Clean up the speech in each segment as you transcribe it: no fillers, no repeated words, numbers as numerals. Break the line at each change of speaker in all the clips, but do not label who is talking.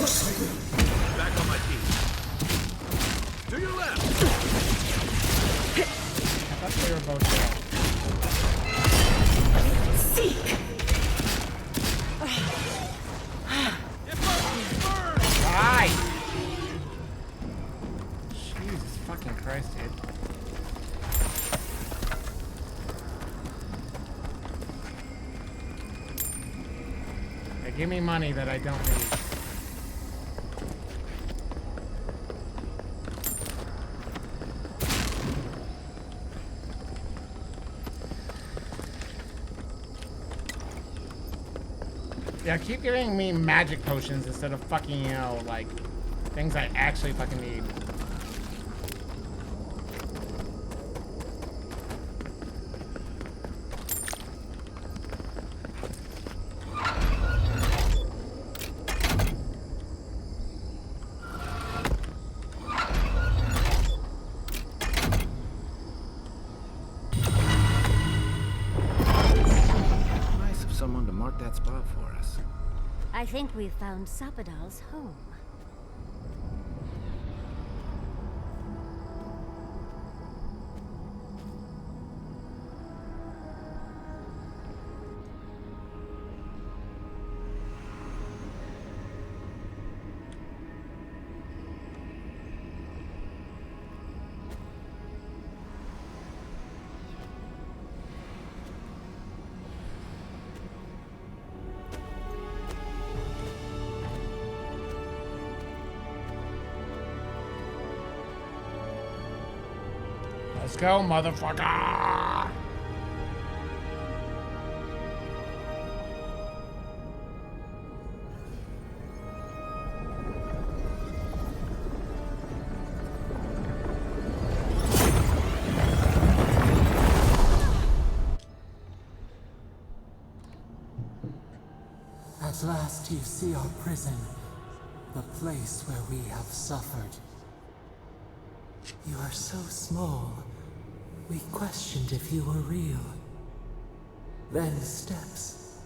Back on my feet. To your left.
I thought they were both there.
Seek!
Die! Jesus fucking Christ, dude. Hey, give me money that I don't need. Yeah, keep giving me magic potions instead of fucking, you know, like, things I actually fucking need.
Nice of someone to mark that spot for us.
I think we've found Sapadal's home.
Let's go, motherfucker!
At last you see our prison, the place where we have suffered. You are so small, we questioned if you were real. Then steps,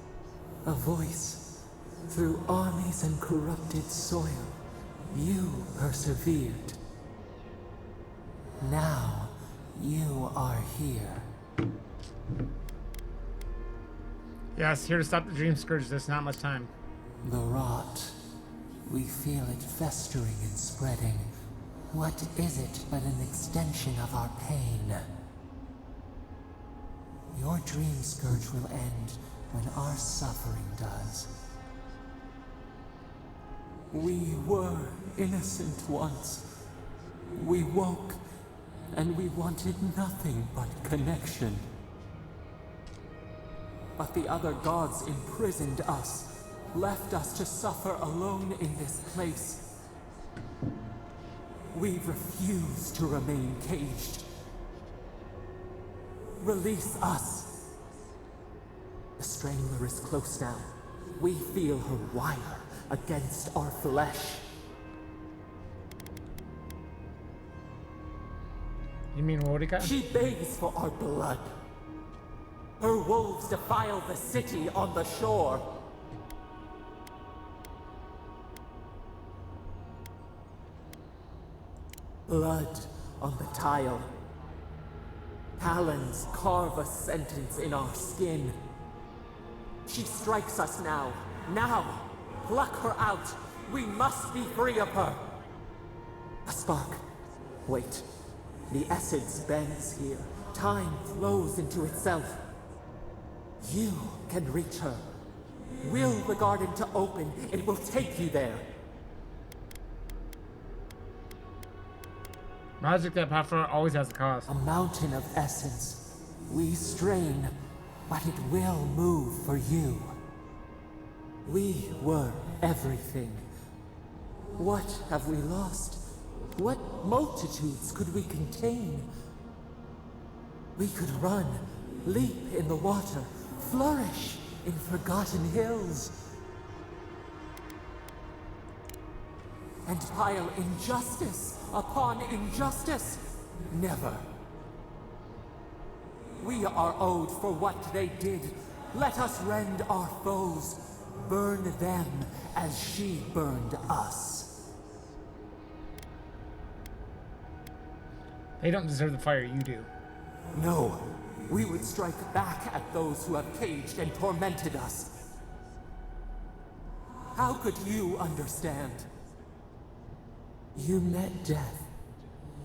a voice, through armies and corrupted soil, you persevered. Now, you are here.
Yes, here to stop the Dream Scourge. There's not much time.
The rot, we feel it festering and spreading. What is it but an extension of our pain? Your Dream Scourge will end when our suffering does. We were innocent once. We woke, and we wanted nothing but connection. But the other gods imprisoned us, left us to suffer alone in this place. We refuse to remain caged. Release us. The Strangler is close now. We feel her wire against our flesh.
You mean Wodika?
She begs for our blood. Her wolves defile the city on the shore. Blood on the tile. Talons carve a sentence in our skin. She strikes us now. Now! Pluck her out! We must be free of her! A spark. Wait. The essence bends here. Time flows into itself. You can reach her. Will the garden to open, it will take you there.
Magic that powerful always has a cost.
A mountain of essence. We strain, but it will move for you. We were everything. What have we lost? What multitudes could we contain? We could run, leap in the water, flourish in forgotten hills. And pile injustice upon injustice. Never. We are owed for what they did. Let us rend our foes. burn them as she burned us.
They don't deserve the fire you do.
No, we would strike back at those who have caged and tormented us. How could you understand? You met death,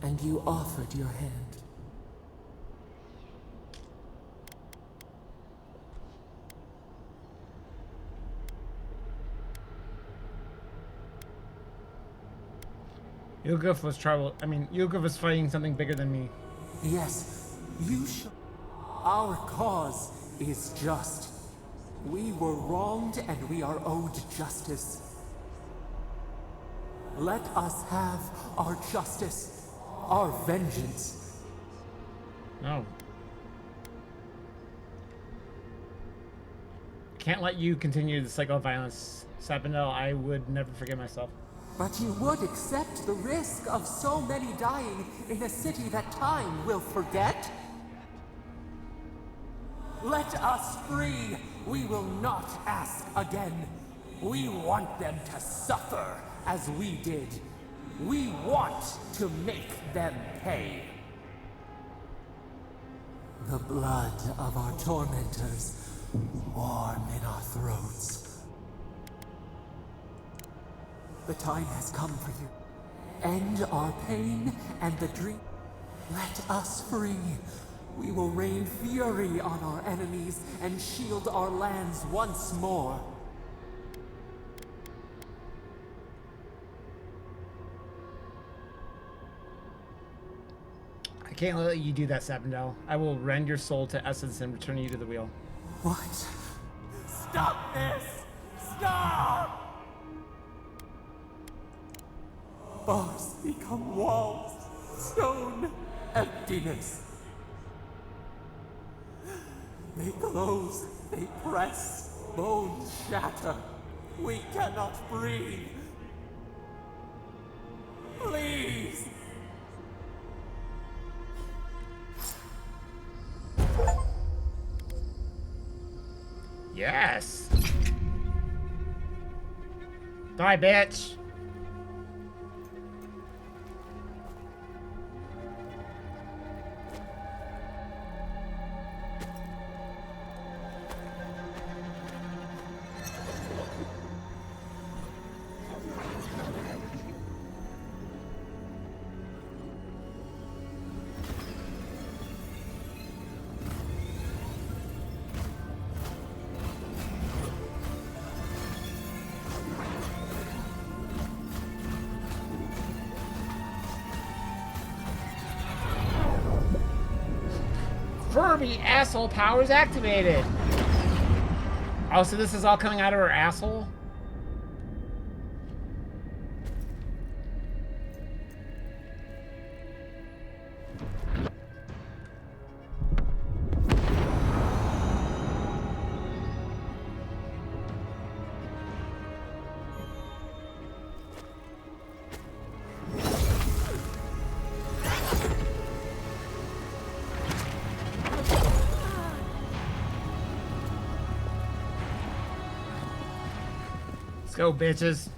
and you offered your hand.
Yugov was Yugov was fighting something bigger than me.
Yes, you should. Our cause is just. We were wronged and we are owed justice. Let us have our justice, our vengeance.
No. Can't let you continue the cycle of violence. Sapindel, I would never forgive myself.
But you would accept the risk of so many dying in a city that time will forget? Let us free! We will not ask again. We want them to suffer as we did. We want to make them pay. The blood of our tormentors warm in our throats. The time has come for you. End our pain and the dream. Let us free. We will rain fury on our enemies and shield our lands once more.
I can't let you do that, Sapindel. I will rend your soul to essence and return you to the wheel.
What? Stop this! Stop! Bars become walls, stone, emptiness. They close, they press, bones shatter. We cannot breathe. Please!
Yes! Die, bitch! Furby asshole powers activated. Oh, so this is all coming out of her asshole? Go, bitches.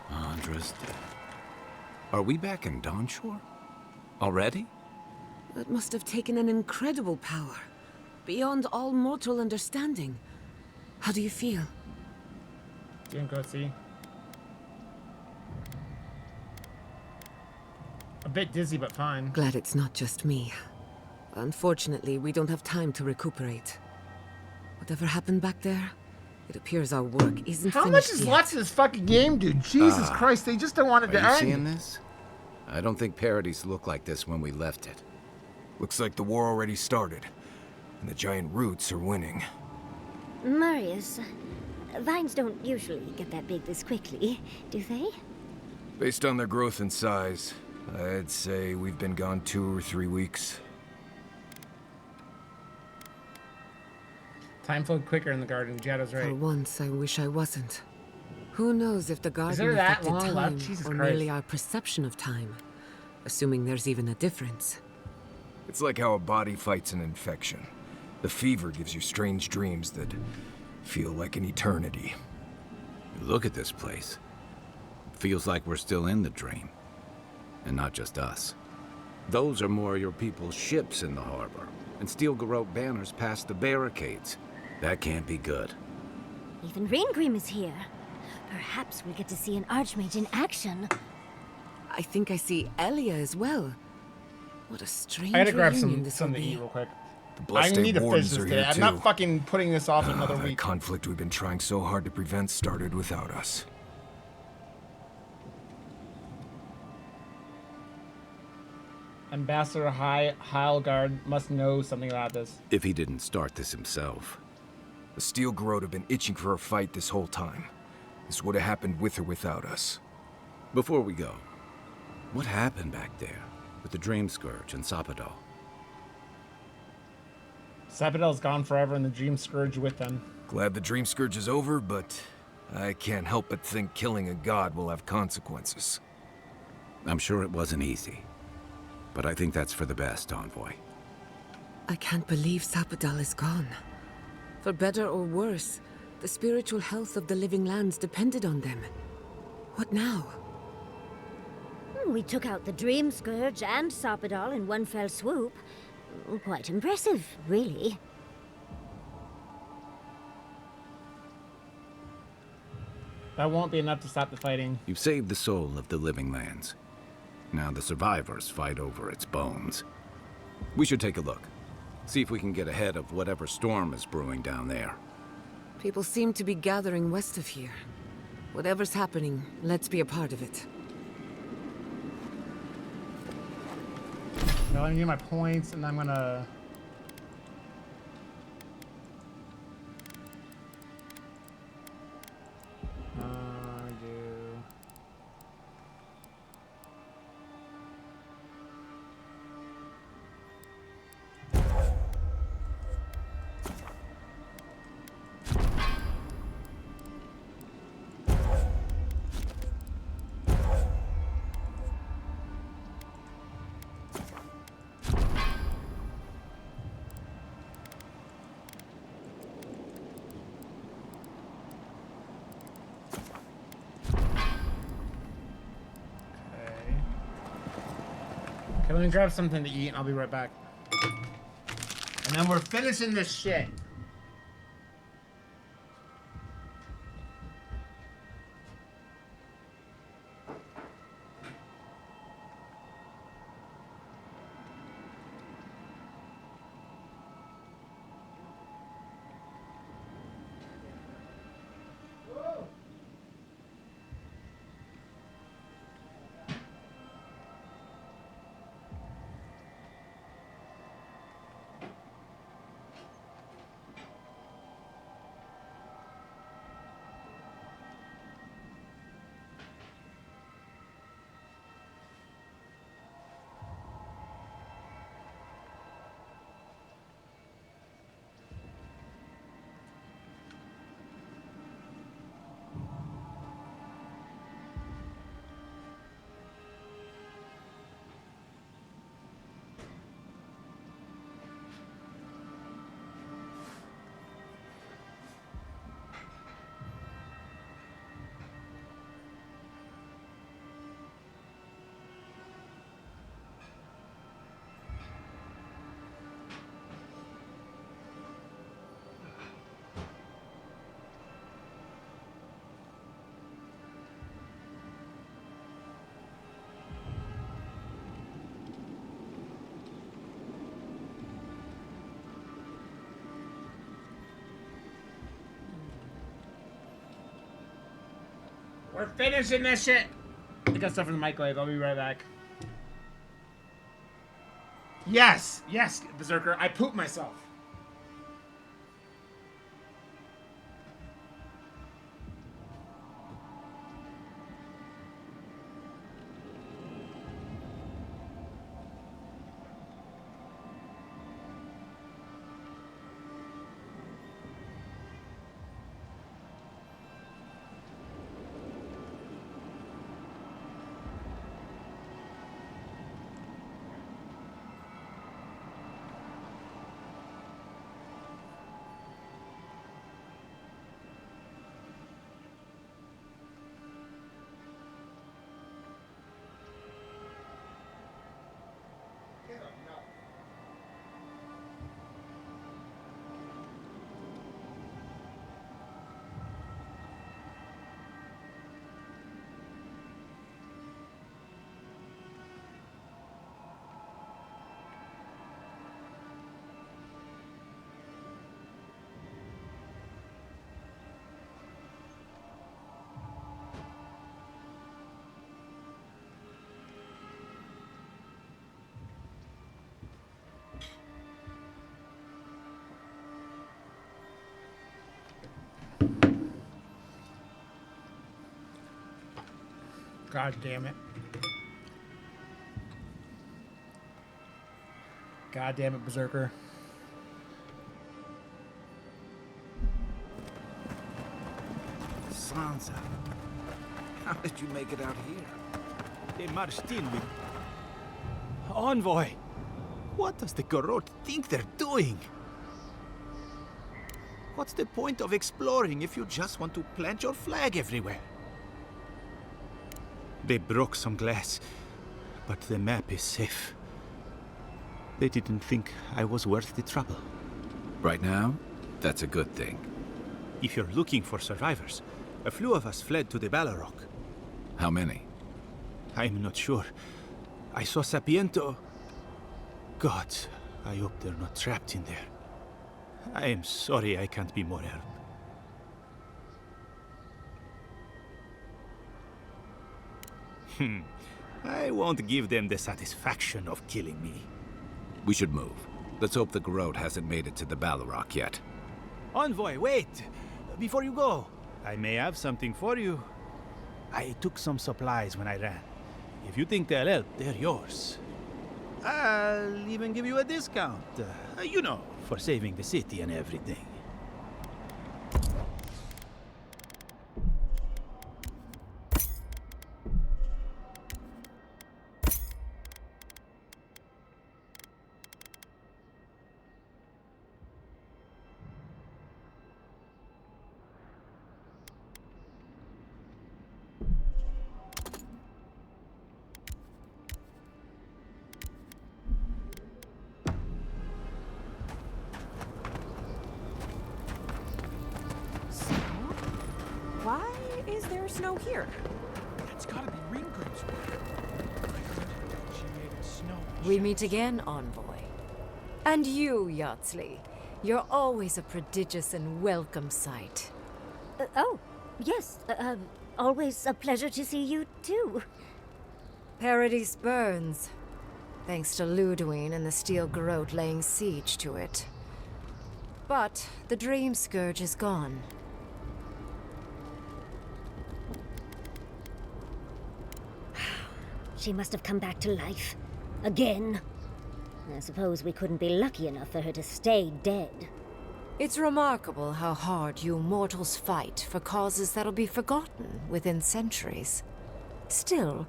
Andra's dead. Are we back in Dawnshore? Already?
That must have taken an incredible power, beyond all mortal understanding. How do you feel?
Didn't go see. A bit dizzy, but fine.
Glad it's not just me. Unfortunately, we don't have time to recuperate. Whatever happened back there, it appears our work isn't
How
finished
much is
yet.
left of this fucking game, dude? Jesus Christ, they just don't want it to
Are you
end.
seeing this? I don't think parodies looked like this when we left it.
Looks like the war already started, and the giant roots are winning.
Marius, vines don't usually get that big this quickly, do they?
Based on their growth and size, I'd say we've been gone 2 or 3 weeks.
Time flowed quicker in the garden. Jetta's
For
right.
once, I wish I wasn't. Who knows if the garden
there that
affected
long
time
left? Jesus
or
Christ.
merely our perception of time, assuming there's even a difference.
It's like how a body fights an infection. The fever gives you strange dreams that feel like an eternity.
Look at this place. Feels like we're still in the dream. And not just us. Those are more of your people's ships in the harbor. And steel garrote banners past the barricades. That can't be good.
Even Raingrim is here. Perhaps we get to see an Archmage in action.
I think I see Elia as well. What a strange
I gotta grab
reunion this will
something to
be.
eat real quick.
The
I
Bloodstained
need to finish
Wardens
this
are
today.
here
I'm
too.
not fucking putting this off another
That
week.
conflict we've been trying so hard to prevent started without us.
Ambassador Heilgard must know something about this.
If he didn't start this himself.
The Steel Garrote have been itching for a fight this whole time. This would have happened with or without us.
Before we go, what happened back there with the Dream Scourge and Sapadal?
Sapadel's gone forever and the Dream Scourge with them.
Glad the Dream Scourge is over, but I can't help but think killing a god will have consequences.
I'm sure it wasn't easy. But I think that's for the best, Envoy.
I can't believe Sapadal is gone. For better or worse, the spiritual health of the living lands depended on them. What now?
We took out the Dream Scourge and Sapadal in one fell swoop. Quite impressive, really.
That won't be enough to stop the fighting.
You've saved the soul of the living lands. Now the survivors fight over its bones. We should take a look. See if we can get ahead of whatever storm is brewing down there.
People seem to be gathering west of here. Whatever's happening, let's be a part of it.
Well, I need my points, and I'm gonna... do... Okay, let me grab something to eat and I'll be right back. And then we're finishing this shit. We're finishing this shit. I got stuff in the microwave. I'll be right back. Yes, yes, Berserker. I pooped myself. God damn it. God damn it, Berserker.
Sansa, how did you make it out here?
They marched in with... Envoy! What does the Garrote think they're doing? What's the point of exploring if you just want to plant your flag everywhere? They broke some glass, but the map is safe. They didn't think I was worth the trouble.
Right now, that's a good thing.
If you're looking for survivors, a few of us fled to the Balrog.
How many?
I'm not sure. I saw Sapiento. God, I hope they're not trapped in there. I am sorry I can't be more help. I won't give them the satisfaction of killing me.
We should move. Let's hope the Garrote hasn't made it to the Balrog yet.
Envoy, wait! Before you go, I may have something for you. I took some supplies when I ran. If you think they'll help, they're yours. I'll even give you a discount. You know, for saving the city and everything.
Why is there snow here?
It's gotta be Ringgrim's work. I heard she made it snow.
We meet again, Envoy. And you, Yardsley. You're always a prodigious and welcome sight.
Oh, yes. Always a pleasure to see you, too.
Paradise burns. Thanks to Ludwine and the Steel Garrote laying siege to it. But the Dream Scourge is gone.
She must have come back to life. Again. I suppose we couldn't be lucky enough for her to stay dead.
It's remarkable how hard you mortals fight for causes that'll be forgotten within centuries. Still,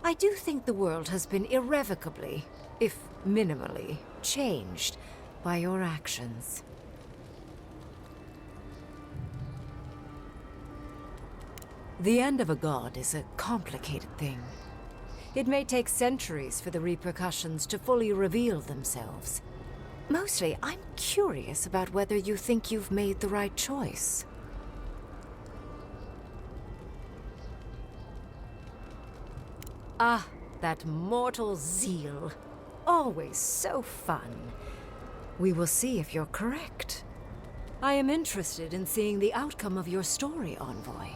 I do think the world has been irrevocably, if minimally, changed by your actions. The end of a god is a complicated thing. It may take centuries for the repercussions to fully reveal themselves. Mostly, I'm curious about whether you think you've made the right choice. Ah, that mortal zeal. Always so fun. We will see if you're correct. I am interested in seeing the outcome of your story, Envoy.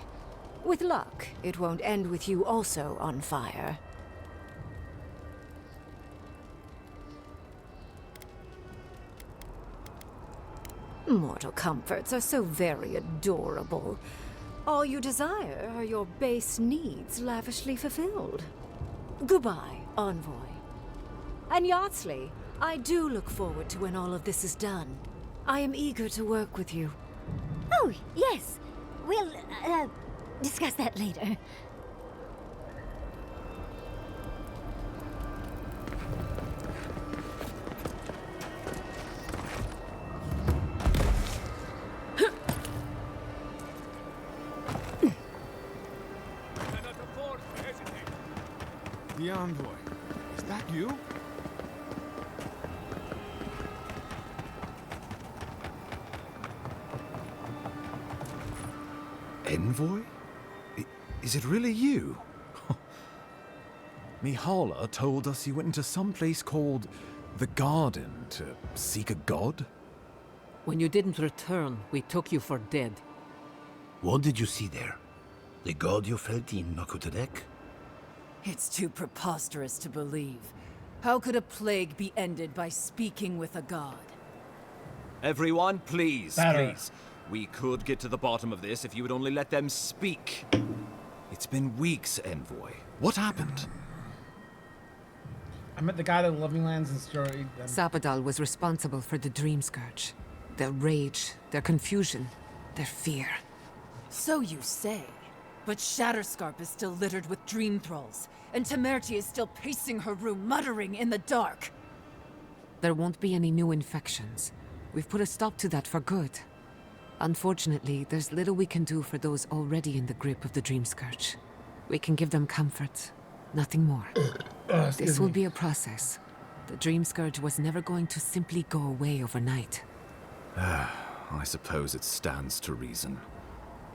With luck, it won't end with you also on fire. Mortal comforts are so very adorable. All you desire are your base needs lavishly fulfilled. Goodbye, Envoy. And Yardsley, I do look forward to when all of this is done. I am eager to work with you.
Oh, yes. We'll, discuss that later.
The Envoy. Is that you?
Envoy? Is it really you?
Mihala told us you went into some place called the Garden to seek a god?
When you didn't return, we took you for dead.
What did you see there? The god you felt in Makutadek?
It's too preposterous to believe. How could a plague be ended by speaking with a god?
Everyone, please,
Better.
please. We could get to the bottom of this if you would only let them speak. It's
It's been weeks, Envoy. What happened?
I met the guy that Living Lands destroyed them.
Sappadal was responsible for the Dream Scourge. Their rage, their confusion, their fear.
So you say. But Shatterscarp is still littered with dream thralls, and Temerty is still pacing her room, muttering in the dark.
There won't be any new infections. We've put a stop to that for good. Unfortunately, there's little we can do for those already in the grip of the Dream Scourge. We can give them comfort, nothing more. This will be a process. The Dream Scourge was never going to simply go away overnight.
I suppose it stands to reason.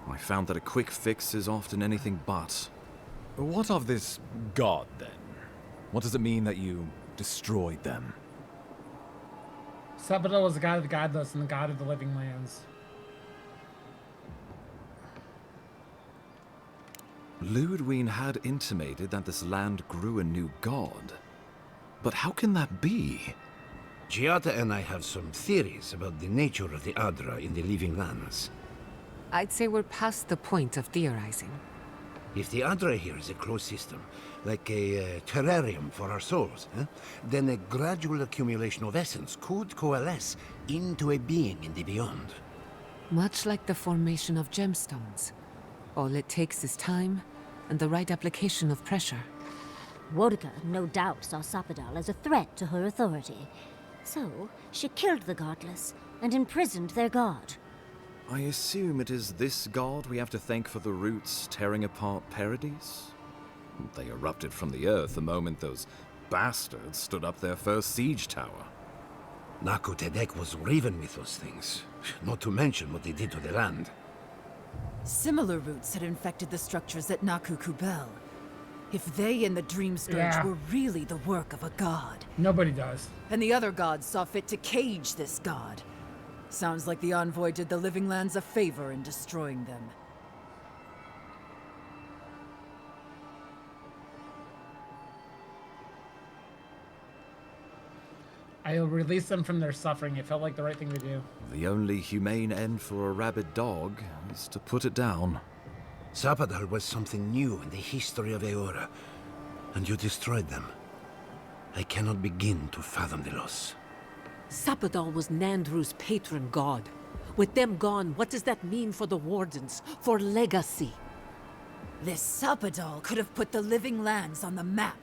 I found that a quick fix is often anything but.
What of this god, then? What does it mean that you destroyed them?
Sappadal was the god of the godless and the god of the living lands.
Ludwig had intimated that this land grew a new god. But how can that be?
Giada and I have some theories about the nature of the Adra in the living lands.
I'd say we're past the point of theorizing.
If the Adra here is a closed system, like a terrarium for our souls, then a gradual accumulation of essence could coalesce into a being in the beyond.
Much like the formation of gemstones. All it takes is time and the right application of pressure.
Wodka no doubt saw Sappadal as a threat to her authority. So, she killed the godless and imprisoned their god.
I assume it is this god we have to thank for the roots tearing apart Paradise? They erupted from the earth the moment those bastards stood up their first siege tower.
Naku Tedek was raven with those things, not to mention what they did to the land.
Similar roots had infected the structures at Naku Kubel. If they and the Dream Scourge were really the work of a god.
Nobody does.
And the other gods saw fit to cage this god. Sounds like the Envoy did the living lands a favor in destroying them.
I'll release them from their suffering. It felt like the right thing to do.
The only humane end for a rabid dog is to put it down.
Sappadal was something new in the history of Eora, and you destroyed them. I cannot begin to fathom the loss.
Sappadal was Nandru's patron god. With them gone, what does that mean for the Wardens, for legacy?
This Sappadal could have put the living lands on the map.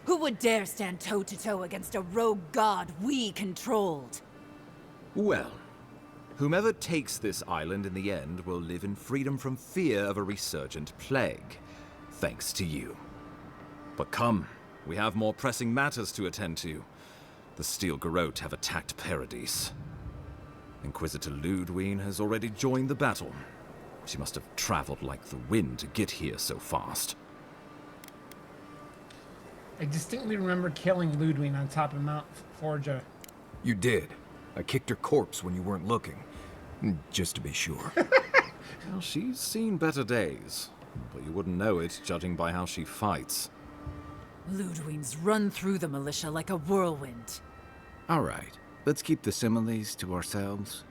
Who would dare stand toe-to-toe against a rogue god we controlled?
Well, whomever takes this island in the end will live in freedom from fear of a resurgent plague, thanks to you. But come, we have more pressing matters to attend to. The Steel Garrote have attacked Paradise. Inquisitor Ludwig has already joined the battle. She must have traveled like the wind to get here so fast.
I distinctly remember killing Ludwig on top of Mount Forja.
You did. I kicked her corpse when you weren't looking. Just to be sure.
Well, she's seen better days, but you wouldn't know it judging by how she fights.
Ludwig's run through the militia like a whirlwind.
All right, let's keep the similes to ourselves.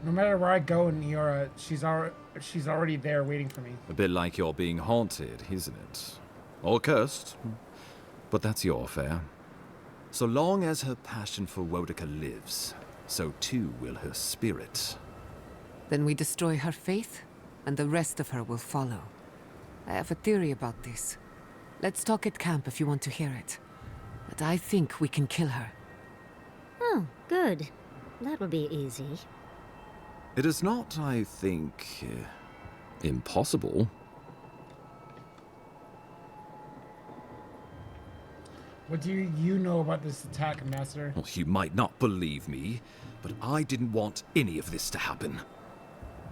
No matter where I go in Eora, she's already there waiting for me.
A bit like you're being haunted, isn't it? Or cursed. But that's your affair. So long as her passion for Wodka lives, so too will her spirit.
Then we destroy her faith, and the rest of her will follow. I have a theory about this. Let's talk at camp if you want to hear it. But I think we can kill her.
Oh, good. That will be easy.
It is not, I think, impossible.
What do you know about this attack, Master?
Well, you might not believe me, but I didn't want any of this to happen.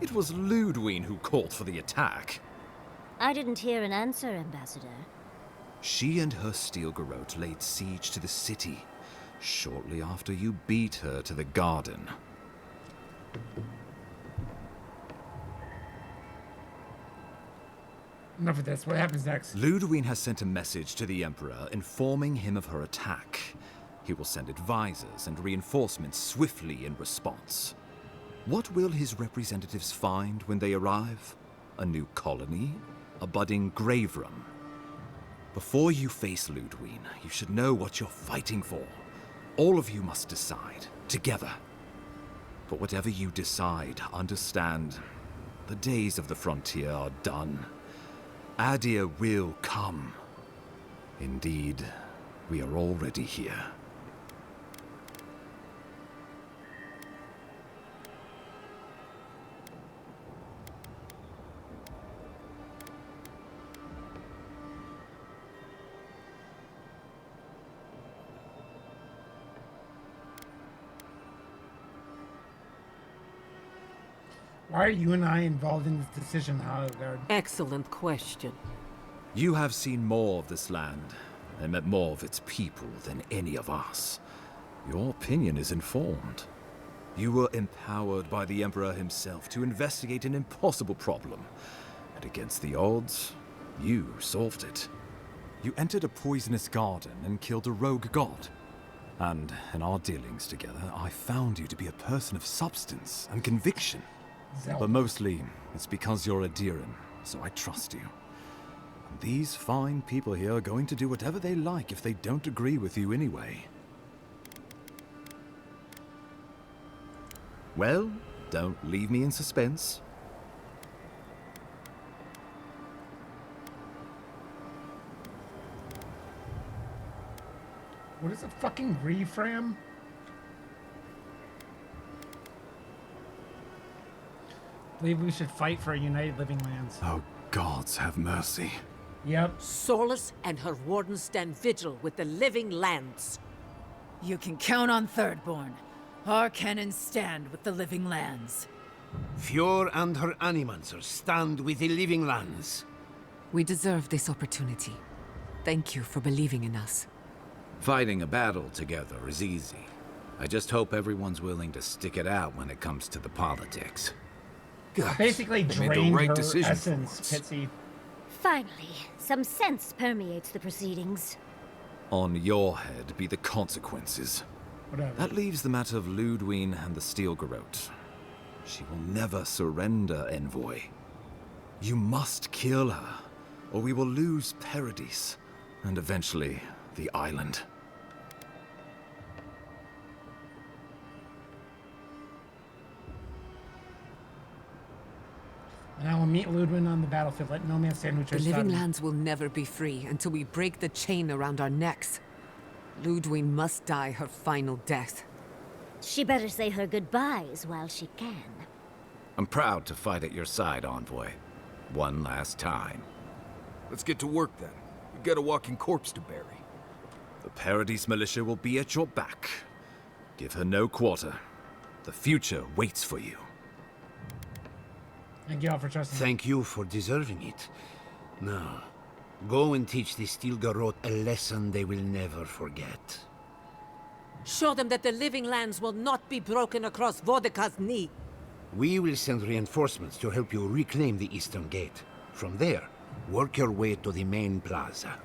It was Ludwig who called for the attack.
I didn't hear an answer, Ambassador.
She and her Steel Garrote laid siege to the city, shortly after you beat her to the garden.
Enough of this. What happens next?
Ludwig has sent a message to the Emperor informing him of her attack. He will send advisors and reinforcements swiftly in response.
What will his representatives find when they arrive? A new colony? A budding grave room? Before you face Ludwig, you should know what you're fighting for. All of you must decide, together. But whatever you decide, understand, the days of the frontier are done. Adir will come. Indeed, we are already here.
Why are you and I involved in this decision, Hildegard?
Excellent question.
You have seen more of this land and met more of its people than any of us. Your opinion is informed. You were empowered by the Emperor himself to investigate an impossible problem. And against the odds, you solved it. You entered a poisonous garden and killed a rogue god. And in our dealings together, I found you to be a person of substance and conviction. But mostly, it's because you're Adiran, so I trust you. And these fine people here are going to do whatever they like if they don't agree with you anyway. Well, don't leave me in suspense.
What is a fucking refram? Believe we should fight for a united living lands.
Oh, gods have mercy.
Yep.
Solus and her wardens stand vigil with the living lands.
You can count on Thirdborn. Our cannons stand with the living lands.
Fjord and her animancers stand with the living lands.
We deserve this opportunity. Thank you for believing in us.
Fighting a battle together is easy. I just hope everyone's willing to stick it out when it comes to the politics.
Basically drained her essence, Pitsy.
Finally, some sense permeates the proceedings.
On your head be the consequences.
Whatever.
That leaves the matter of Ludwig and the Stilgarrote. She will never surrender, Envoy. You must kill her, or we will lose Paradis, and eventually the island.
And I will meet Ludwig on the battlefield. Let no man stand which
The living lands will never be free until we break the chain around our necks. Ludwig must die her final death.
She better say her goodbyes while she can.
I'm proud to fight at your side, Envoy. One last time.
Let's get to work then. We've got a walking corpse to bury.
The Paradis militia will be at your back. Give her no quarter. The future waits for you.
Thank you all for trusting.
Thank you for deserving it. Now, go and teach the Stilgarrote a lesson they will never forget.
Show them that the living lands will not be broken across Vodka's knee.
We will send reinforcements to help you reclaim the Eastern Gate. From there, work your way to the main plaza.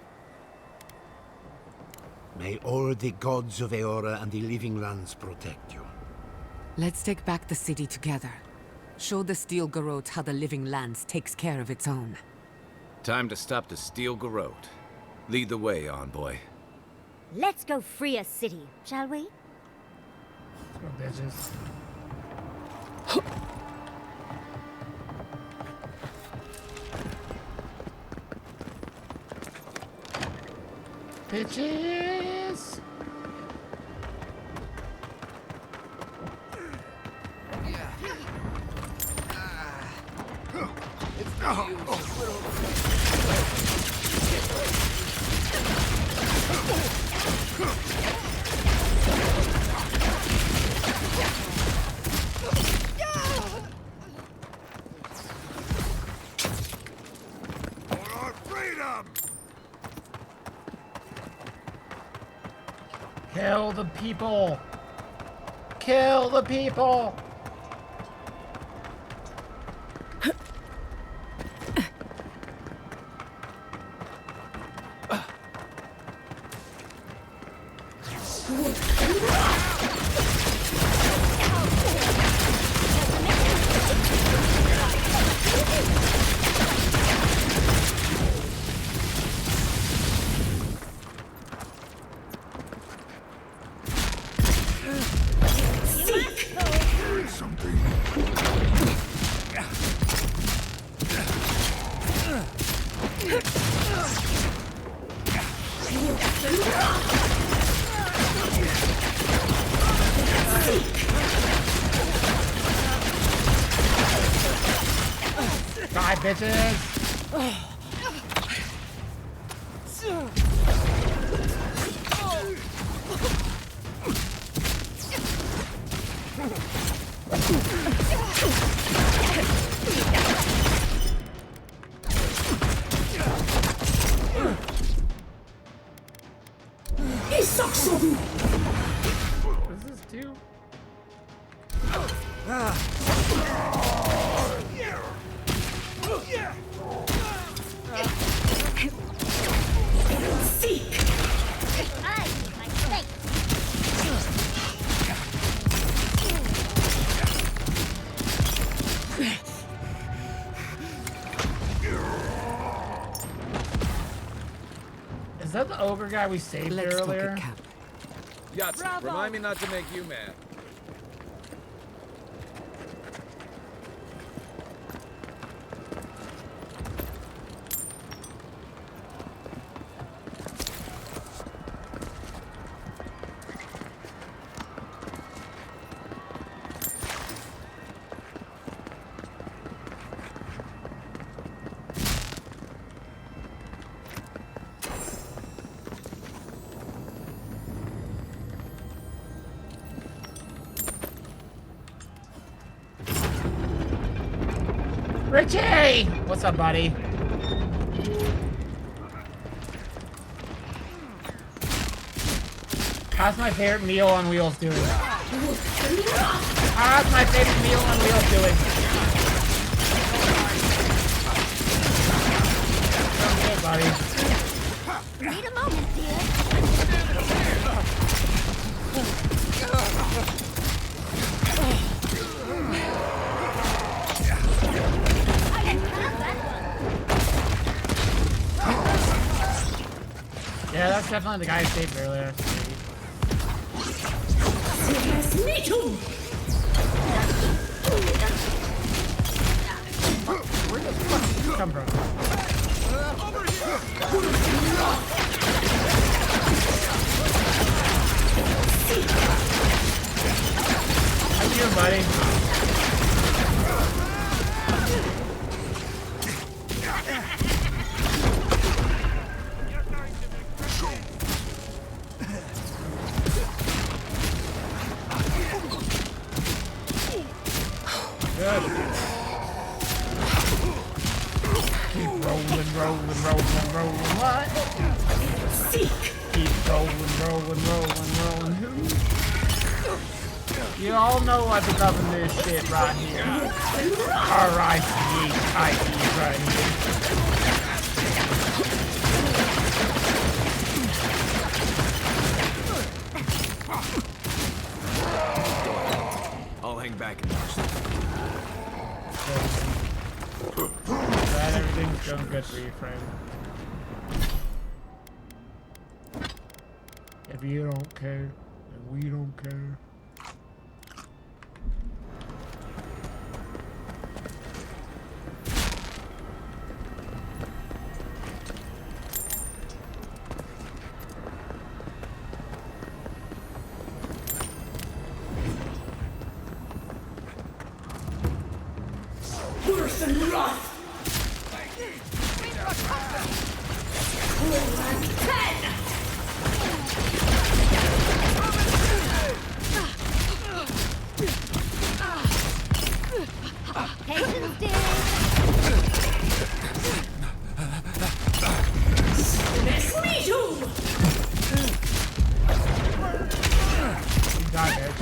May all the gods of Eora and the living lands protect you.
Let's take back the city together. Show the Stilgarrote how the living lands takes care of its own.
Time to stop the Stilgarrote. Lead the way, Envoy.
Let's go free a city, shall we?
Let's go, bitches. Bitches! Kill the people! Kill the people! Die, bitches! What does this do? Is that the ogre guy we saved earlier?
Yahtzee, remind me not to make you mad.
Richie! What's up, buddy? How's my favorite meal on wheels doing? How's my favorite meal on wheels doing? Sounds good, buddy.
Wait a moment, dear.
Yeah, that's definitely the guy I saved earlier.
Me too.
Where the fuck did you come from? How you doing, buddy? Good. Keep rolling, rolling, rolling, rolling. What? Keep rolling, rolling, rolling, rolling. You all know I've been loving this shit right here. R-I-C-H-I-E right here.
I'll hang back and watch them.
Glad everything's going good for you, friend. If you don't care, then we don't care.
Worse than rust. Patience, dear. Me too.
You got it.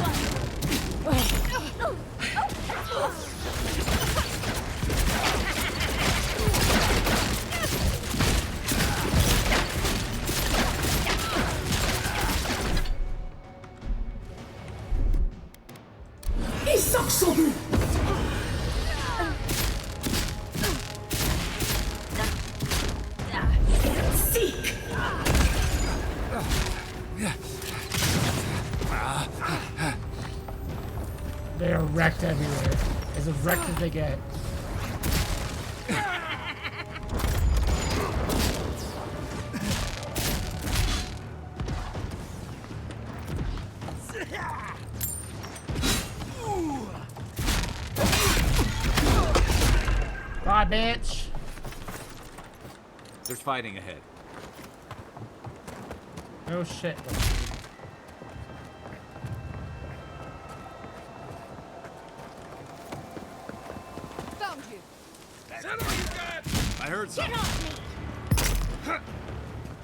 He sucks so good. Seek.
They are wrecked everywhere. As wrecked as they get. bitch.
There's fighting ahead.
Oh shit.
Found you.
Is that all you got? I heard something.
Get off me!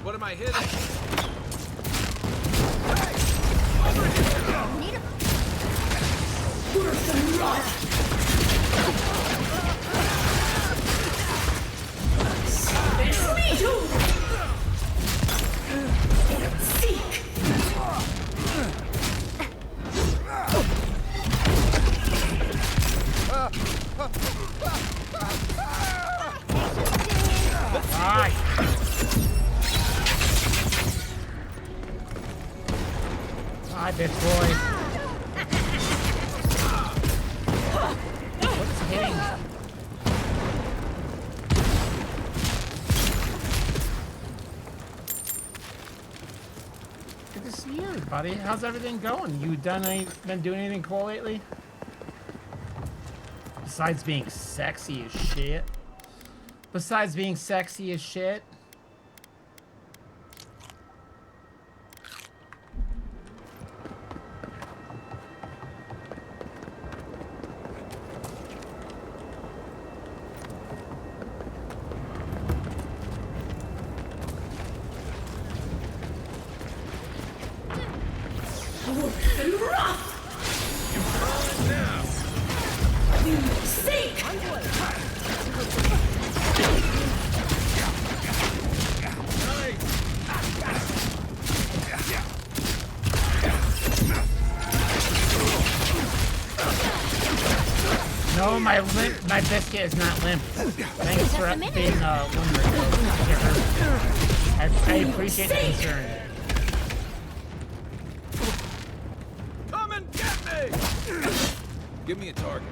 What am I hitting?
Need a
Hi, bitch boy. What's hitting? Good to see you, buddy. How's everything going? You been doing anything cool lately? Besides being sexy as shit. Besides being sexy as shit. No, my biscuit is not limp. Thanks for being wondering. I appreciate the concern.
Come and get me! Give me a target.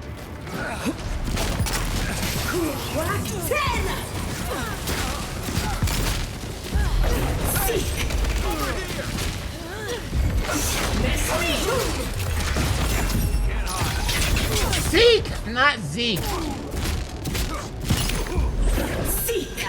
Zeke, not Zeke.
Zeke.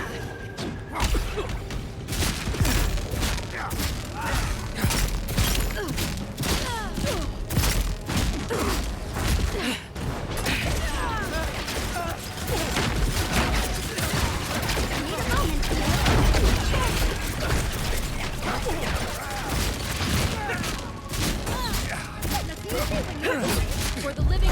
For the living.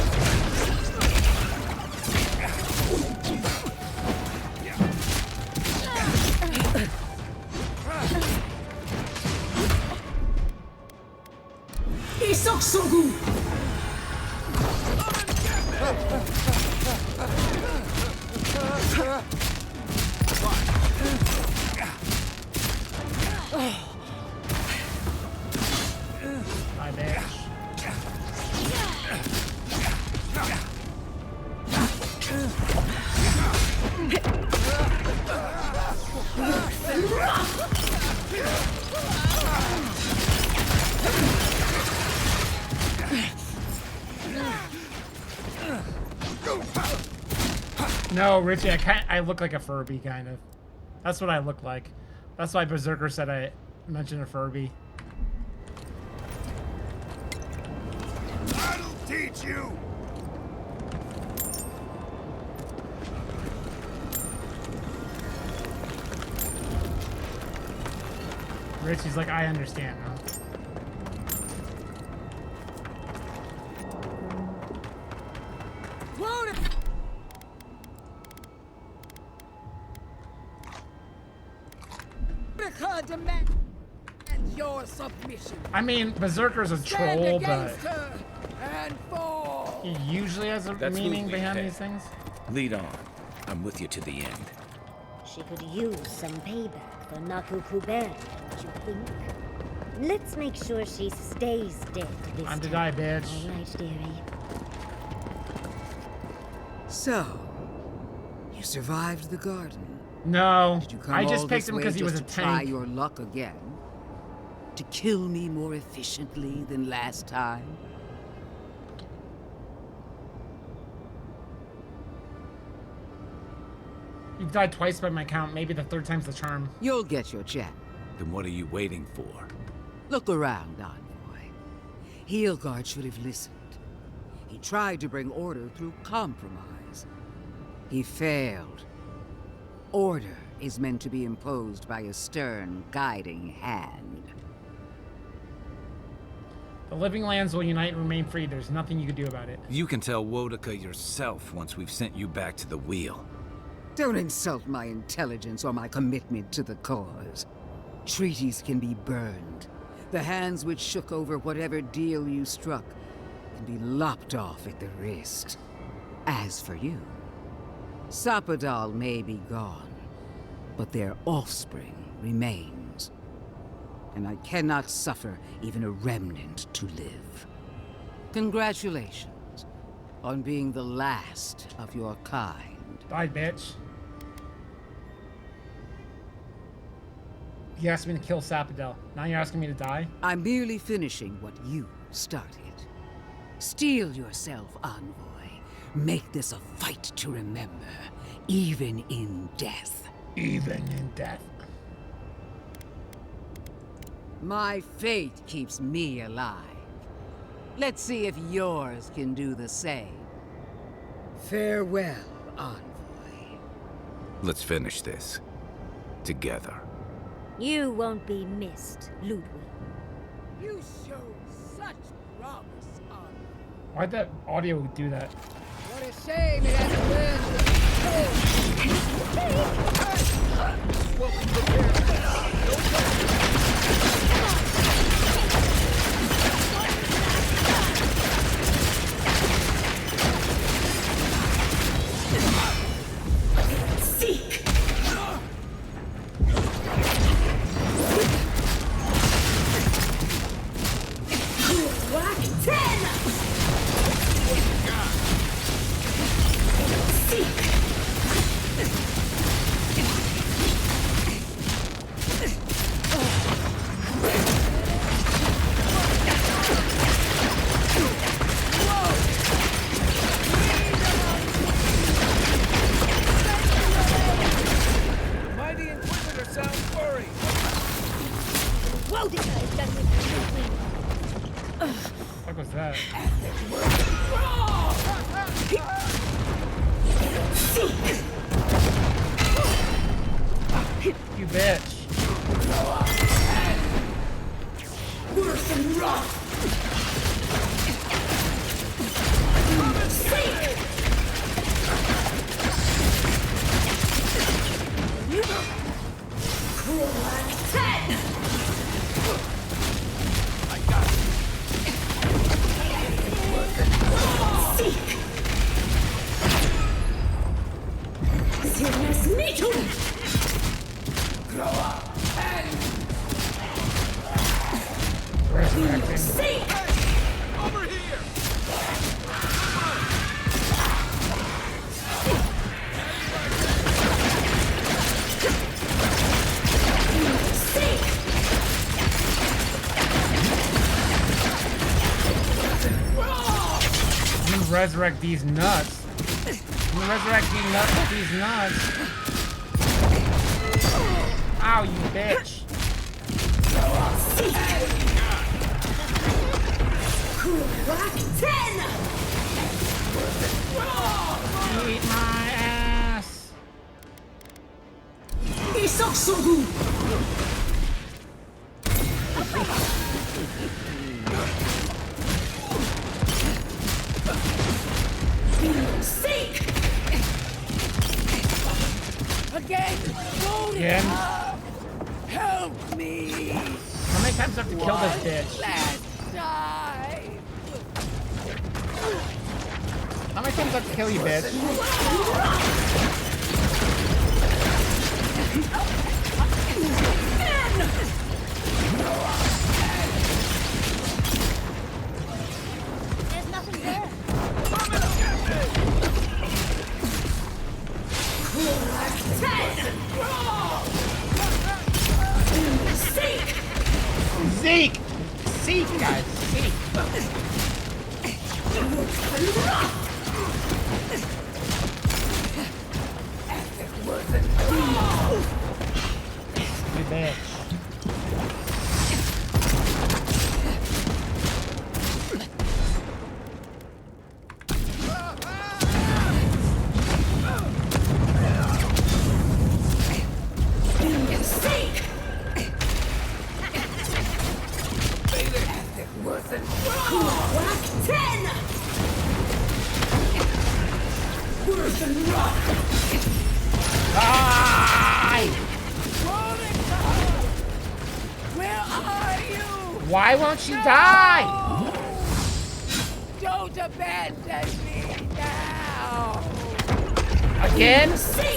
My bitch. No, Richie, I look like a Furby, kind of. That's what I look like. That's why Berserker said I mentioned a Furby.
I'll teach you!
Richie's like, I understand, huh?
Demand your submission.
I mean, Berserker's a troll, but
and fall.
he usually has a
That's
meaning
moving
behind
ahead.
these things.
Lead on. I'm with you to the end.
She could use some payback for Naku Kuber, don't you think? Let's make sure she stays dead this
Time to
time.
die, bitch.
All right, dearie.
So, you survived the garden.
No,
Did you come
I just
all
picked
this
him
way
because he was a
just to try
tank.
your luck again? To kill me more efficiently than last time?
You've died twice by my count. Maybe the third time's the charm.
You'll get your chance.
Then what are you waiting for?
Look around, Envoy. Heelguard should have listened. He tried to bring order through compromise. He failed. Order is meant to be imposed by a stern, guiding hand.
The living lands will unite and remain free. There's nothing you can do about it.
You can tell Wodaka yourself once we've sent you back to the wheel.
Don't insult my intelligence or my commitment to the cause. Treaties can be burned. The hands which shook over whatever deal you struck can be lopped off at the wrist. As for you, Sapadal may be gone, but their offspring remains. And I cannot suffer even a remnant to live. Congratulations on being the last of your kind.
Die, bitch. You asked me to kill Sapadel. Now you're asking me to die?
I'm merely finishing what you started. Steel yourself, Envoy. Make this a fight to remember, even in death.
Even in death.
My fate keeps me alive. Let's see if yours can do the same. Farewell, Envoy.
Let's finish this. Together.
You won't be missed, Ludwig.
You show such promise, Envoy.
Why'd that audio do that?
What a shame it has
Seek! Whack 10! Seek!
The mighty Inquisitor sounds worried.
Wodaka is done with you.
What was that? You bitch.
Worse than rock! Seek! Crack 10!
I got it.
Seek! Serious meeting! Grow up and seek!
Over here!
You resurrect these nuts. You resurrect these nuts with these nuts. Ow, you bitch.
Crack 10!
Eat my ass.
Isoksogu! Seek!
Again!
Again?
Help me!
How many times do I have to kill this bitch?
Let's die!
How many times do I have to kill you, bitch?
There's nothing there.
Zeke! Zeke, guys! Zeke! bitch. Why won't she die?
Don't abandon me now!
Again?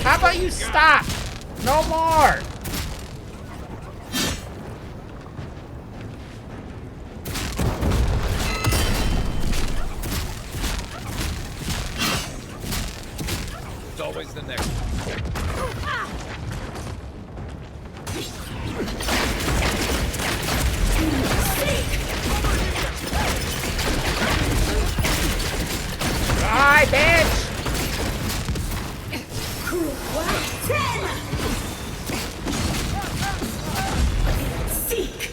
How about you stop? No more!
It's always the next.
Die, bitch!
Seek!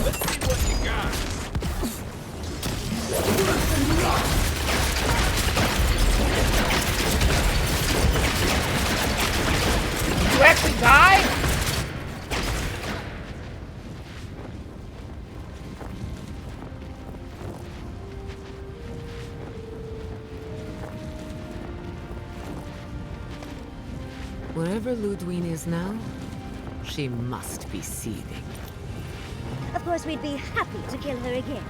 Let's see what you got.
You actually die?
Wherever Ludwine is now, she must be seething.
Of course, we'd be happy to kill her again,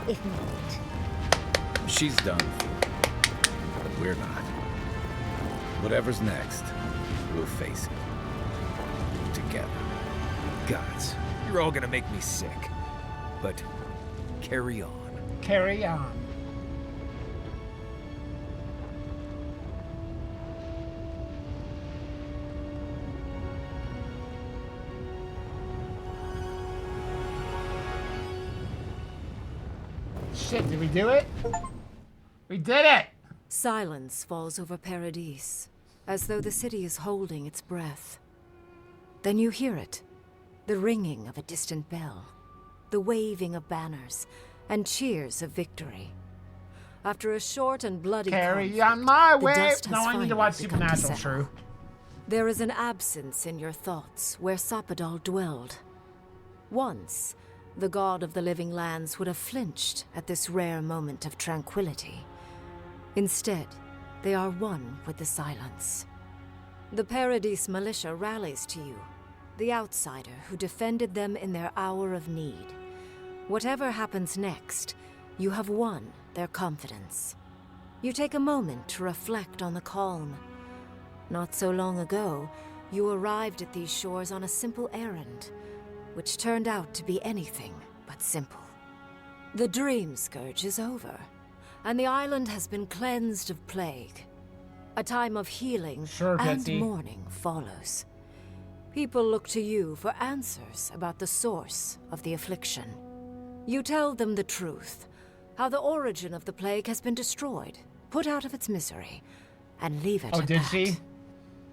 if needed.
She's done for. But we're not. Whatever's next, we'll face it. Together.
Gods, you're all gonna make me sick. But carry on.
Carry on. Shit, did we do it? We did it!
Silence falls over Paradise, as though the city is holding its breath. Then you hear it, the ringing of a distant bell, the waving of banners, and cheers of victory. After a short and bloody
Carry
conflict,
on my
the
way!
dust
No,
has
I need to
finally
watch
begun to
Supernatural,
settle.
true.
There is an absence in your thoughts where Sapadal dwelled. Once, the god of the living lands would have flinched at this rare moment of tranquility. Instead, they are one with the silence. The Paradise militia rallies to you, the outsider who defended them in their hour of need. Whatever happens next, you have won their confidence. You take a moment to reflect on the calm. Not so long ago, you arrived at these shores on a simple errand, which turned out to be anything but simple. The Dream Scourge is over, and the island has been cleansed of plague. A time of healing and
Betsy.
mourning follows. People look to you for answers about the source of the affliction. You tell them the truth, how the origin of the plague has been destroyed, put out of its misery, and leave it
Oh,
at
did
that.
she?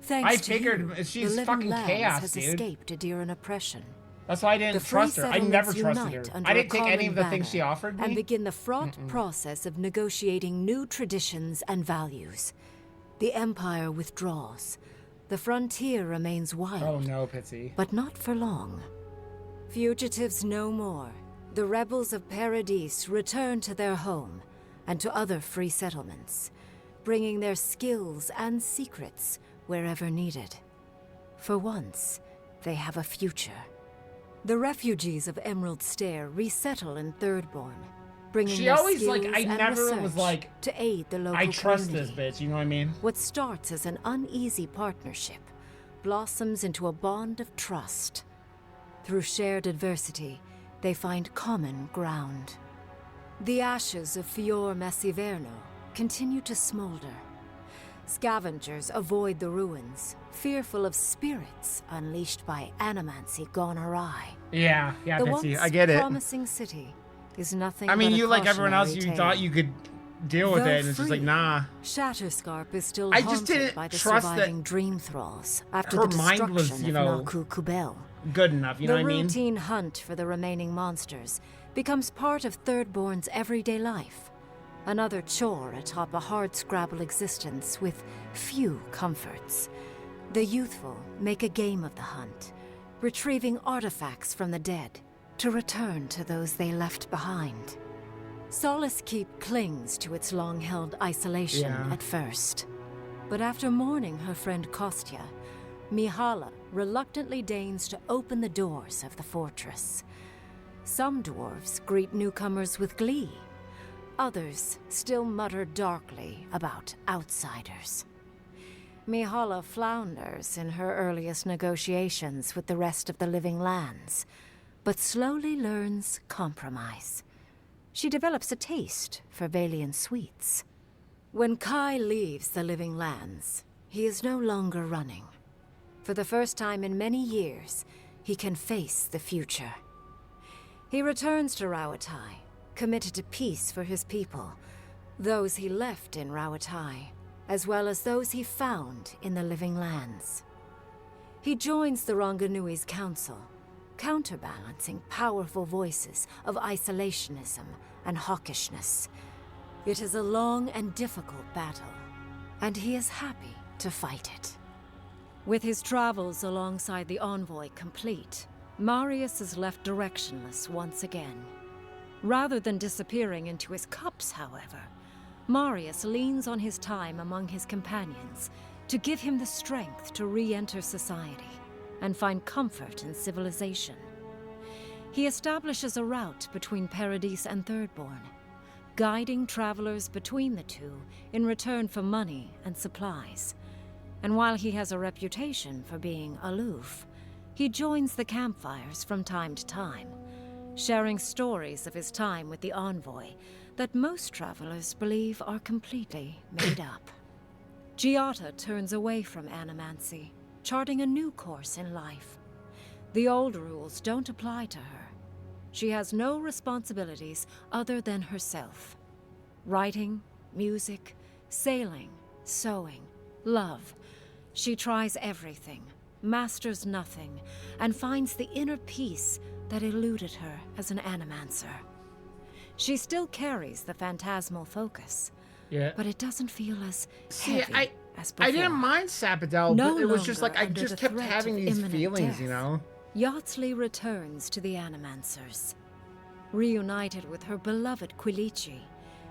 Thanks
I
to
figured
you,
she's
the living
fucking
lands
chaos,
has
dude.
escaped Adiran oppression.
That's why I didn't
The free
trust her. I never
settlements
trusted her.
unite under
I
a
didn't take any
common
of the things
banner
she offered me.
and begin the fraught process of negotiating new traditions and values. The Empire withdraws. The frontier remains wild.
Oh no, Pitsy.
But not for long. Fugitives no more. The rebels of Paradise return to their home and to other free settlements, bringing their skills and secrets wherever needed. For once, they have a future. The refugees of Emerald Stair resettle in Thirdborn, bringing
She
their
always,
skills
like, I
and
never
research
was like,
to aid the local
I trust
community.
this bitch, you know what I mean?
What starts as an uneasy partnership blossoms into a bond of trust. Through shared adversity, they find common ground. The ashes of Fior Massiverno continue to smolder. Scavengers avoid the ruins, fearful of spirits unleashed by animancy gone awry.
Yeah,
the
Betsy,
once
I get it.
promising city is nothing
I mean,
but a
you, like everyone else,
cautionary
you
tale.
thought you could deal with
Though
it, and it's just like,
free,
nah.
Shatterscarp is still
I just
haunted
didn't
by the
trust that
surviving dream thralls after
her
the
mind
destruction
was, you
of
know,
Naku Kubel.
good enough, you know what I
The
mean?
routine hunt for the remaining monsters becomes part of Thirdborn's everyday life. Another chore atop a hardscrabble existence with few comforts. The youthful make a game of the hunt, retrieving artifacts from the dead to return to those they left behind. Solace Keep clings to its long-held isolation at first. But after mourning her friend Kostya, Mihala reluctantly deigns to open the doors of the fortress. Some dwarves greet newcomers with glee. Others still mutter darkly about outsiders. Mihala flounders in her earliest negotiations with the rest of the living lands, but slowly learns compromise. She develops a taste for Valian sweets. When Kai leaves the living lands, he is no longer running. For the first time in many years, he can face the future. He returns to Rawatai, committed to peace for his people, those he left in Rawatai, as well as those he found in the living lands. He joins the Ranganui's council, counterbalancing powerful voices of isolationism and hawkishness. It is a long and difficult battle, and he is happy to fight it. With his travels alongside the envoy complete, Marius is left directionless once again. Rather than disappearing into his cups, however, Marius leans on his time among his companions to give him the strength to re-enter society and find comfort in civilization. He establishes a route between Paradise and Thirdborn, guiding travelers between the two in return for money and supplies. And while he has a reputation for being aloof, he joins the campfires from time to time, sharing stories of his time with the envoy that most travelers believe are completely made up. Giata turns away from animancy, charting a new course in life. The old rules don't apply to her. She has no responsibilities other than herself. Writing, music, sailing, sewing, love. She tries everything, masters nothing, and finds the inner peace that eluded her as an animancer. She still carries the phantasmal focus, but it doesn't feel as heavy as before.
I didn't mind Sapodel,
No
but it was just like, I
longer
just
under the
kept
threat
having
of
these
imminent
feelings, you
death,
know?
Yatsley returns to the Animancers. Reunited with her beloved Quilici,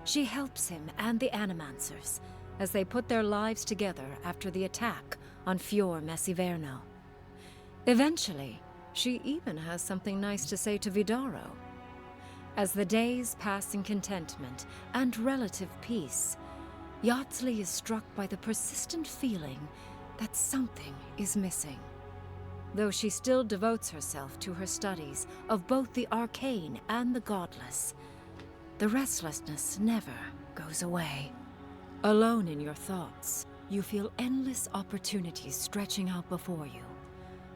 she helps him and the Animancers as they put their lives together after the attack on Fior Messiverno. Eventually, she even has something nice to say to Vidaro. As the days pass in contentment and relative peace, Yatsley is struck by the persistent feeling that something is missing. Though she still devotes herself to her studies of both the arcane and the godless, the restlessness never goes away. Alone in your thoughts, you feel endless opportunities stretching out before you.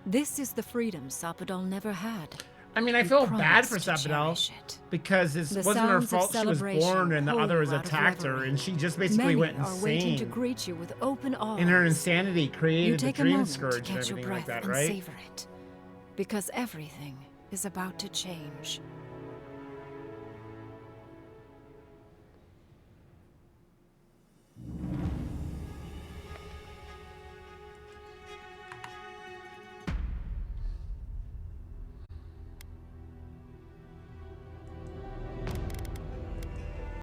This is the freedom Sapodal never had.
I mean, I feel bad for Sapodal because it wasn't her fault she was born and the others attacked her, and she just basically went
Many are waiting to
insane.
greet you with open arms.
And her insanity created
You
the
take a
dream
moment to
scourge and
catch your
everything like
breath
that,
and
right?
savor it, because everything is about to change.